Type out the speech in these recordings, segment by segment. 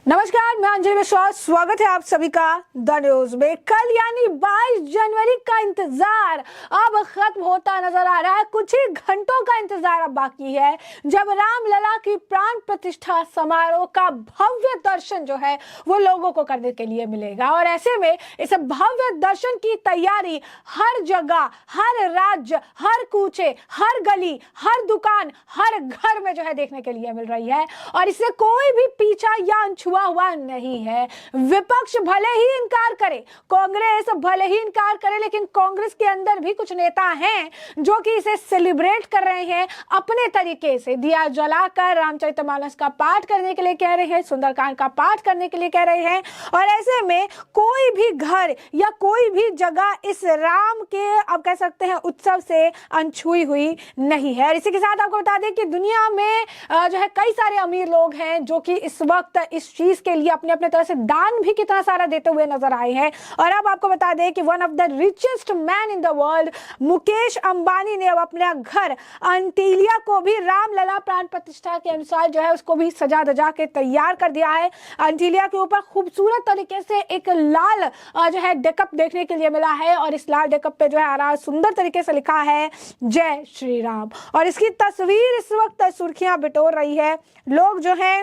नमस्कार, मैं अंजलि विश्वास। स्वागत है आप सभी का द न्यूज में। कल यानी 22 जनवरी का इंतजार अब खत्म होता नजर आ रहा है। कुछ ही घंटों का इंतजार अब बाकी है जब रामलला की प्राण प्रतिष्ठा समारोह का भव्य दर्शन जो है वो लोगों को करने के लिए मिलेगा। और ऐसे में इस भव्य दर्शन की तैयारी हर जगह, हर राज्य, हर कूचे, हर गली, हर दुकान, हर घर में जो है देखने के लिए मिल रही है। और इससे कोई भी पीछा या अनछुआ हुआ नहीं है। विपक्ष भले ही इनकार करे, कांग्रेस भले ही इनकार करे, लेकिन कांग्रेस के अंदर भी कुछ नेता हैं जो कि इसे सेलिब्रेट कर रहे हैं अपने तरीके से। दिया जलाकर रामचरितमानस का पाठ करने के लिए कह रहे हैं, सुंदरकांड का पाठ करने के लिए कह रहे हैं। और ऐसे में कोई भी घर या कोई भी जगह इस राम के आप कह सकते हैं उत्सव से अनछुई हुई नहीं है। और इसी के साथ आपको बता दें कि दुनिया में जो है कई सारे अमीर लोग हैं जो कि इस वक्त इस चीज के लिए अपने अपने तरह से दान भी कितना सारा देते हुए नजर आए हैं। और अब आपको बता दें कि one of the richest man in the world Mukesh Ambani ने अब अपना घर अंटिलिया को भी रामलला प्राण प्रतिष्ठा के अनुसार जो है उसको भी सजा धजा के तैयार कर दिया है। अंटिलिया के ऊपर खूबसूरत तरीके से एक लाल जो है डेकअप देखने के लिए मिला है और इस लाल डेकअप पे जो है सुंदर तरीके से लिखा है जय श्री राम। और इसकी तस्वीर इस वक्त सुर्खियां बिटोर रही है। लोग जो है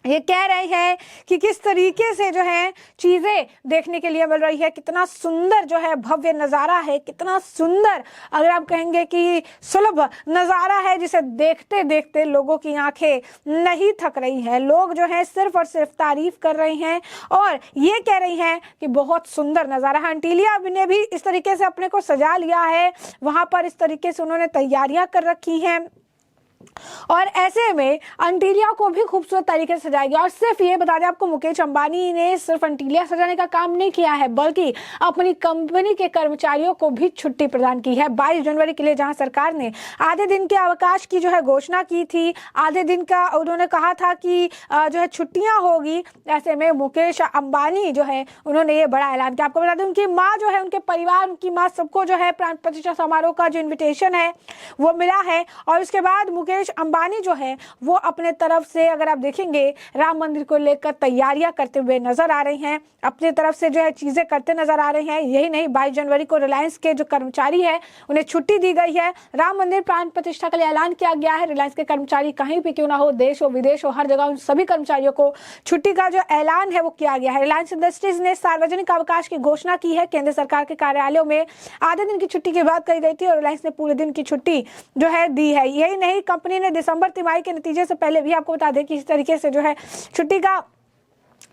ये कह रहे हैं कि किस तरीके से जो है चीजें देखने के लिए मिल रही है, कितना सुंदर जो है भव्य नज़ारा है, कितना सुंदर अगर आप कहेंगे कि सुलभ नज़ारा है जिसे देखते देखते लोगों की आंखें नहीं थक रही है। लोग जो है सिर्फ और सिर्फ तारीफ कर रहे हैं और ये कह रही हैं कि बहुत सुंदर नज़ारा है। अंटिलिया ने भी इस तरीके से अपने को सजा लिया है, वहां पर इस तरीके से उन्होंने तैयारियां कर रखी हैं और ऐसे में अंटिलिया को भी खूबसूरत तरीके से सजाया गया। और सिर्फ ये बता दें आपको, मुकेश अंबानी ने सिर्फ अंटिलिया सजाने का काम नहीं किया है बल्कि अपनी कंपनी के कर्मचारियों को भी छुट्टी प्रदान की है 22 जनवरी के लिए। जहां सरकार ने आधे दिन के अवकाश की जो है घोषणा की थी, आधे दिन का उन्होंने कहा था कि जो है छुट्टियां होगी, ऐसे में मुकेश अंबानी जो है उन्होंने ये बड़ा ऐलान किया। आपको बता दें उनकी माँ जो है, उनके परिवार, उनकी माँ, सबको जो है प्राण प्रतिष्ठा समारोह का जो इन्विटेशन है वो मिला है। और उसके बाद मुकेश अंबानी जो है वो अपने तरफ से अगर आप देखेंगे राम मंदिर को लेकर तैयारियां करते हुए नजर आ रहे हैं, अपनी तरफ से जो है चीजें करते नजर आ रहे हैं। यही नहीं, 22 जनवरी को रिलायंस के जो कर्मचारी है उन्हें छुट्टी दी गई है। राम मंदिर प्राण प्रतिष्ठा के लिए ऐलान किया गया है। रिलायंस के कर्मचारी कहीं भी क्यों ना हो, देश हो विदेश हो, हर जगह उन सभी कर्मचारियों को छुट्टी का जो ऐलान है वो किया गया है। रिलायंस इंडस्ट्रीज ने सार्वजनिक अवकाश की घोषणा की है। केंद्र सरकार के कार्यालयों में आधे दिन की छुट्टी की बात कही गई थी और रिलायंस ने पूरे दिन की छुट्टी जो है दी है। यही नहीं, कंपनी ने दिसंबर तिमाही के नतीजे से पहले भी आपको बता दें कि इस तरीके से जो है छुट्टी का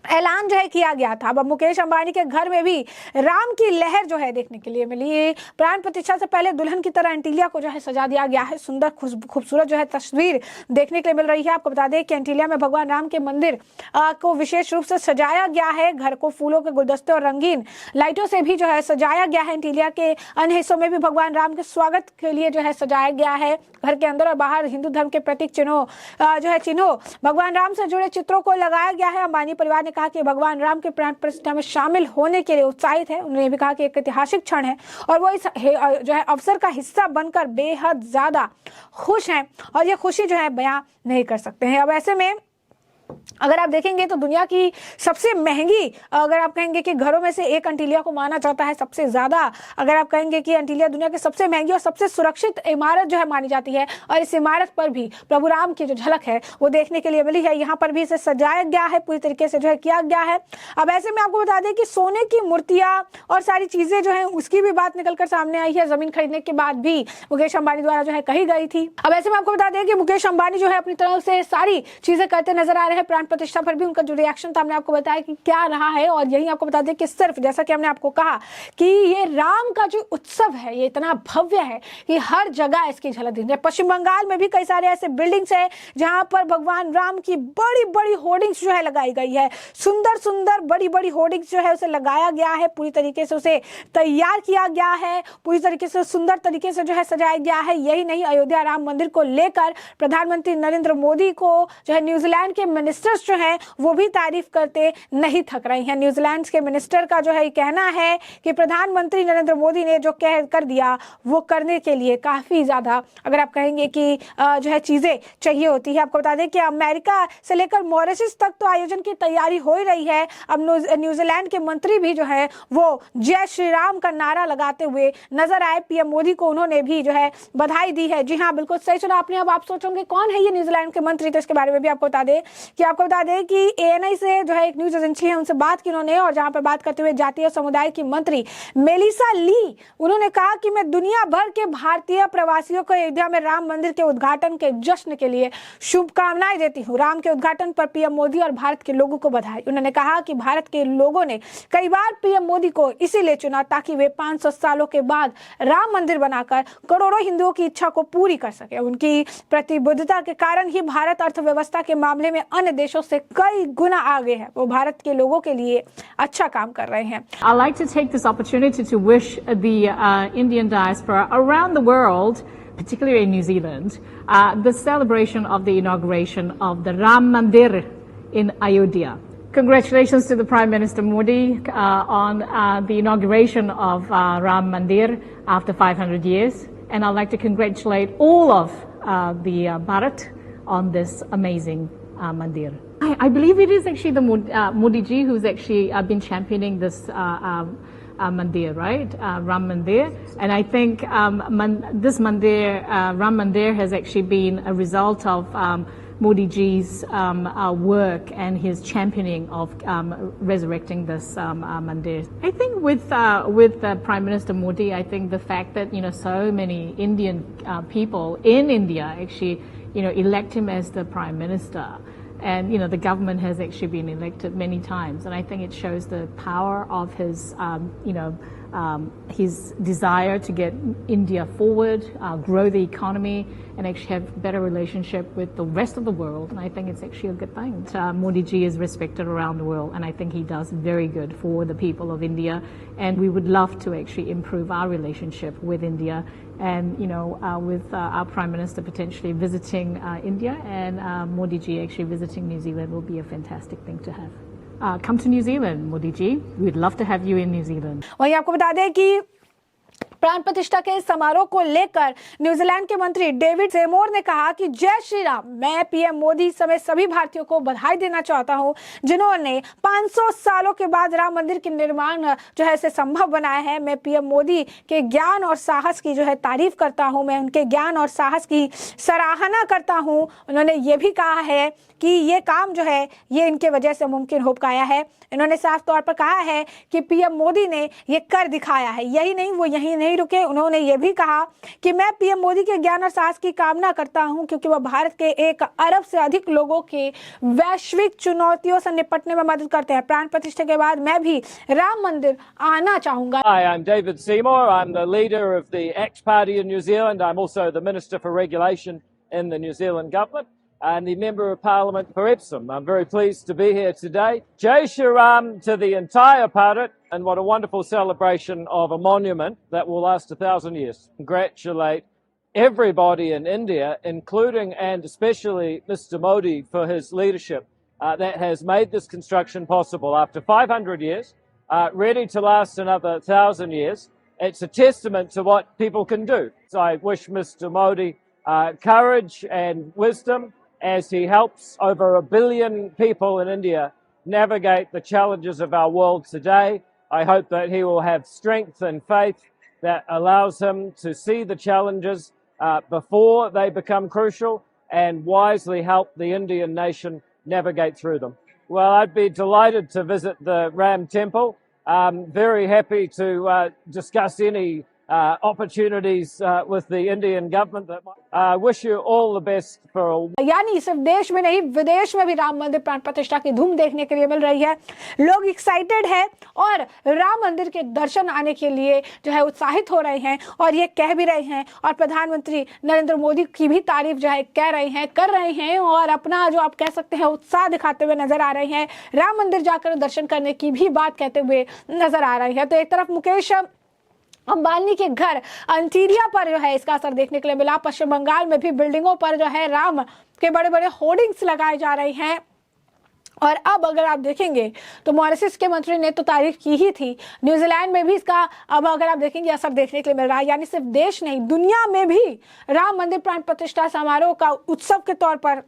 ऐलान जो है किया गया था। अब मुकेश अंबानी के घर में भी राम की लहर जो है देखने के लिए मिली। प्राण प्रतिष्ठा से पहले दुल्हन की तरह अंटिलिया को जो है सजा दिया गया है। सुंदर खूबसूरत जो है तस्वीर देखने के लिए मिल रही है। आपको बता दें कि अंटिलिया में भगवान राम के मंदिर को विशेष रूप से सजाया गया है। घर को फूलों के गुलदस्ते और रंगीन लाइटों से भी जो है सजाया गया है। अंटिलिया के अन्य हिस्सों में भी भगवान राम के स्वागत के लिए जो है सजाया गया है। घर के अंदर और बाहर हिंदू धर्म के प्रतीक चिन्हों जो है भगवान राम से जुड़े चित्रों को लगाया गया है। अंबानी परिवार ने कहा कि भगवान राम के प्राण प्रतिष्ठा में शामिल होने के लिए उत्साहित है। उन्होंने भी कहा कि एक ऐतिहासिक क्षण है और वो इस जो है अवसर का हिस्सा बनकर बेहद ज्यादा खुश हैं और ये खुशी जो है बयां नहीं कर सकते हैं। अब ऐसे में अगर आप देखेंगे तो दुनिया की सबसे महंगी, अगर आप कहेंगे कि घरों में से एक अंटिलिया को माना जाता है सबसे ज्यादा, अगर आप कहेंगे कि अंटिलिया दुनिया की सबसे महंगी और सबसे सुरक्षित इमारत जो है मानी जाती है। और इस इमारत पर भी प्रभु राम की जो झलक है वो देखने के लिए मिली है। यहाँ पर भी इसे सजाया गया है, पूरी तरीके से जो है किया गया है। अब ऐसे में आपको बता दें कि सोने की मूर्तियां और सारी चीजें जो है उसकी भी बात निकलकर सामने आई है। जमीन खरीदने के बाद भी मुकेश अंबानी द्वारा जो है कही गई थी। अब ऐसे में आपको बता दें कि मुकेश अंबानी जो है अपनी तरफ से सारी चीजें करते नजर आ रहे हैं। प्राण प्रतिष्ठा पर भी उनका जो रिएक्शन था हमने आपको बताया कि क्या रहा है। और यही आपको बता दें कि सिर्फ जैसा कि हमने आपको कहा कि ये राम का जो उत्सव है ये इतना भव्य है कि हर जगह इसकी झलक दिख रही है। पश्चिम बंगाल में भी कई सारे ऐसे बिल्डिंग्स हैं जहां पर भगवान राम की बड़ी बड़ी होर्डिंग्स जो है लगाई गई है। सुंदर सुंदर बड़ी बड़ी होर्डिंग्स जो है उसे लगाया गया है, पूरी तरीके से उसे तैयार किया गया है, पूरी तरीके से सुंदर तरीके से जो है सजाया गया है। यही नहीं, अयोध्या राम मंदिर को लेकर प्रधानमंत्री नरेंद्र मोदी को जो है न्यूजीलैंड के मिनिस्टर्स जो हैं वो भी तारीफ करते नहीं थक रहे हैं। न्यूजीलैंड के मिनिस्टर का जो है कहना है कि प्रधानमंत्री नरेंद्र मोदी ने जो कह कर दिया वो करने के लिए काफ़ी ज़्यादा, अगर आप कहेंगे कि जो है चीज़ें चाहिए होती है। आपको बता दें कि अमेरिका से लेकर मॉरिशस तक तो आयोजन की तैयारी हो ही रही है। अब न्यूजीलैंड के मंत्री भी जो है वो जय श्री राम का नारा लगाते हुए नजर आए। पीएम मोदी को उन्होंने भी जो है बधाई दी है। जी हाँ, बिल्कुल सही सुना आपने। अब आप सोचोगे कौन है ये न्यूजीलैंड के मंत्री, तो इसके बारे में भी आपको बता दें कि एएनआई से जो है एक न्यूज एजेंसी है उनसे बात की उन्होंने, और जहां पर बात करते हुए जातीय समुदाय की मंत्री मेलिसा ली, उन्होंने कहा कि मैं दुनिया भर के भारतीय प्रवासियों को अयोध्या में राम मंदिर के उद्घाटन के जश्न के लिए शुभकामनाएं देती हूँ। राम के उद्घाटन पर पीएम मोदी और भारत के लोगों को बधाई। उन्होंने कहा कि भारत के लोगों ने कई बार पीएम मोदी को इसीलिए चुना ताकि वे 500 सालों के बाद राम मंदिर बनाकर करोड़ों हिंदुओं की इच्छा को पूरी कर सके। उनकी प्रतिबद्धता के कारण ही भारत अर्थव्यवस्था के मामले में अन्य देशों से कई गुना आगे है। वो भारत के लोगों के लिए अच्छा काम कर रहे हैं। I'd like to take this opportunity to wish the Indian diaspora around the world, particularly in New Zealand, the celebration of the inauguration of the Ram Mandir in Ayodhya. Congratulations to the Prime Minister Modi on the inauguration of Ram Mandir after 500 years. And I'd like to congratulate all of the Bharat on this amazing Mandir. I believe it is actually the Modi ji who's actually been championing this Mandir, right? Ram Mandir. And I think this Mandir, Ram Mandir has actually been a result of Modi ji's work and his championing of resurrecting this Mandir. I think with Prime Minister Modi, I think the fact that so many Indian people in India actually elect him as the Prime Minister. And the government has actually been elected many times, and I think it shows the power of his his desire to get India forward, grow the economy, and actually have better relationship with the rest of the world. And I think it's actually a good thing. Modi ji is respected around the world, and I think he does very good for the people of India. And we would love to actually improve our relationship with India. And with our Prime Minister potentially visiting India and Modi ji actually visiting New Zealand will be a fantastic thing to have. Come to New Zealand, Modi ji. We'd love to have you in New Zealand. वहीं आपको बता दें कि प्राण प्रतिष्ठा के समारोह को लेकर न्यूजीलैंड के मंत्री डेविड सेमोर ने कहा कि जय श्री राम। मैं पीएम मोदी समेत सभी भारतीयों को बधाई देना चाहता हूं जिन्होंने 500 सालों के बाद राम मंदिर के निर्माण जो है इसे संभव बनाया है। मैं पीएम मोदी के ज्ञान और साहस की जो है तारीफ करता हूं, मैं उनके ज्ञान और साहस की सराहना करता हूं। उन्होंने ये भी कहा है कि ये काम जो है ये इनके वजह से मुमकिन हो पाया है। इन्होंने साफ तौर पर कहा है कि पीएम मोदी ने ये कर दिखाया है। यही नहीं, वो यही नहीं रुके, उन्होंने ये भी कहा कि मैं पीएम मोदी के ज्ञान और साहस की कामना करता हूं क्योंकि वह भारत के 1 अरब से अधिक लोगों के वैश्विक चुनौतियों से निपटने में मदद करते हैं। प्राण प्रतिष्ठा के बाद मैं भी राम मंदिर आना चाहूंगा। Hi, I'm David Seymour. I'm the leader of the ACT Party in New Zealand. I'm also the Minister for Regulation in the New Zealand government and the Member of Parliament for Epsom. I'm very pleased to be here today. Jai Shri Ram to the entire Bharat, and what a wonderful celebration of a monument that will last 1,000 years. Congratulate everybody in India, including and especially Mr. Modi for his leadership that has made this construction possible after 500 years, ready to last another 1,000 years. It's a testament to what people can do. So I wish Mr. Modi courage and wisdom as he helps over 1 billion people in India navigate the challenges of our world today. I hope that he will have strength and faith that allows him to see the challenges before they become crucial and wisely help the Indian nation navigate through them. Well, I'd be delighted to visit the Ram Temple. Very happy to discuss any opportunities with the Indian government. I wish you all the best for a... यानी सिर्फ देश में नहीं विदेश में भी राम मंदिर प्राण प्रतिष्ठा की धूम देखने के लिए मिल रही है। लोग एक्साइटेड है और राम मंदिर के दर्शन आने के लिए जो है उत्साहित हो रहे हैं और ये कह भी रहे हैं और प्रधानमंत्री नरेंद्र मोदी की भी तारीफ जो है कह रहे हैं, कर रहे हैं और अपना जो आप कह सकते हैं उत्साह दिखाते हुए नजर आ रहे हैं। राम मंदिर जाकर दर्शन करने की भी बात कहते हुए नजर आ रही है। तो एक तरफ मुकेश अंबानी के घर अंतिरिया पर जो है इसका असर देखने के लिए मिला। पश्चिम बंगाल में भी बिल्डिंगों पर जो है राम के बड़े बड़े होर्डिंग्स लगाए जा रहे हैं और अब अगर आप देखेंगे तो मॉरिशस के मंत्री ने तो तारीफ की ही थी, न्यूजीलैंड में भी इसका अब अगर आप देखेंगे असर देखने के लिए मिल रहा है। यानी सिर्फ देश नहीं, दुनिया में भी राम मंदिर प्राण प्रतिष्ठा समारोह का उत्सव के तौर पर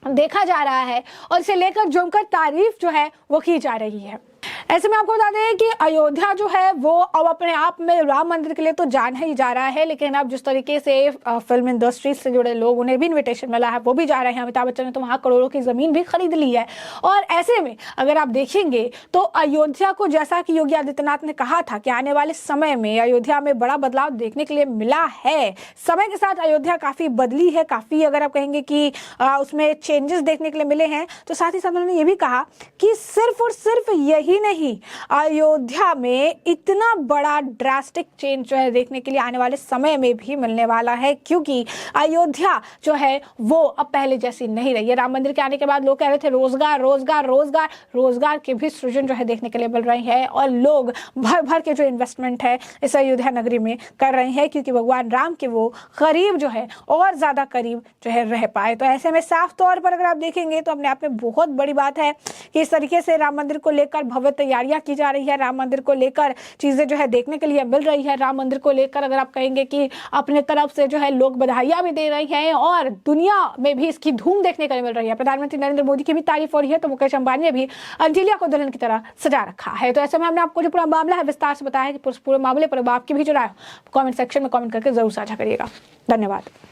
देखा जा रहा है और इसे लेकर जमकर तारीफ जो है वो की जा रही है। ऐसे में आपको बता दें कि अयोध्या जो है वो अब अपने आप में राम मंदिर के लिए तो जान ही जा रहा है, लेकिन अब जिस तरीके से फिल्म इंडस्ट्री से जुड़े लोग, उन्हें भी इन्विटेशन मिला है, वो भी जा रहे हैं। अमिताभ बच्चन ने तो वहाँ करोड़ों की ज़मीन भी खरीद ली है। और ऐसे में अगर आप देखेंगे तो अयोध्या को, जैसा कि योगी आदित्यनाथ ने कहा था कि आने वाले समय में अयोध्या में बड़ा बदलाव देखने के लिए मिला है। समय के साथ अयोध्या काफ़ी बदली है, काफ़ी अगर आप कहेंगे कि उसमें चेंजेस देखने के लिए मिले हैं। तो साथ ही साथ उन्होंने ये भी कहा कि सिर्फ और सिर्फ यही नहीं, अयोध्या में इतना बड़ा ड्रास्टिक चेंज जो है देखने के लिए आने वाले समय में भी मिलने वाला है, क्योंकि अयोध्या जो है वो अब पहले जैसी नहीं रही है। राम मंदिर के आने के बाद लोग कह रहे थे रोजगार रोजगार रोजगार, रोजगार के भी सृजन जो है देखने के लिए मिल रही है और लोग भर भर के जो इन्वेस्टमेंट है इस अयोध्या नगरी में कर रहे हैं, क्योंकि भगवान राम के वो करीब जो है और ज्यादा करीब जो है रह पाए। तो ऐसे में साफ तौर पर अगर आप देखेंगे तो अपने आप में बहुत बड़ी बात है कि इस तरीके से राम मंदिर को लेकर भव्य तैयारियां की जा रही है, राम मंदिर को लेकर चीजें जो है देखने के लिए मिल रही है। राम मंदिर को लेकर अगर आप कहेंगे कि अपने तरफ से जो है लोग बधाइयां भी दे रही हैं और दुनिया में भी इसकी धूम देखने के लिए मिल रही है। प्रधानमंत्री नरेंद्र मोदी की भी तारीफ हो रही है, तो मुकेश अंबानी ने भी अंजलिया को दुल्हन की तरह सजा रखा है। तो ऐसे में हमने आपको जो पूरा मामला है विस्तार से बताया कि पूरे मामले पर आपकी भी जो राय कमेंट सेक्शन में कमेंट करके जरूर साझा करिएगा। धन्यवाद।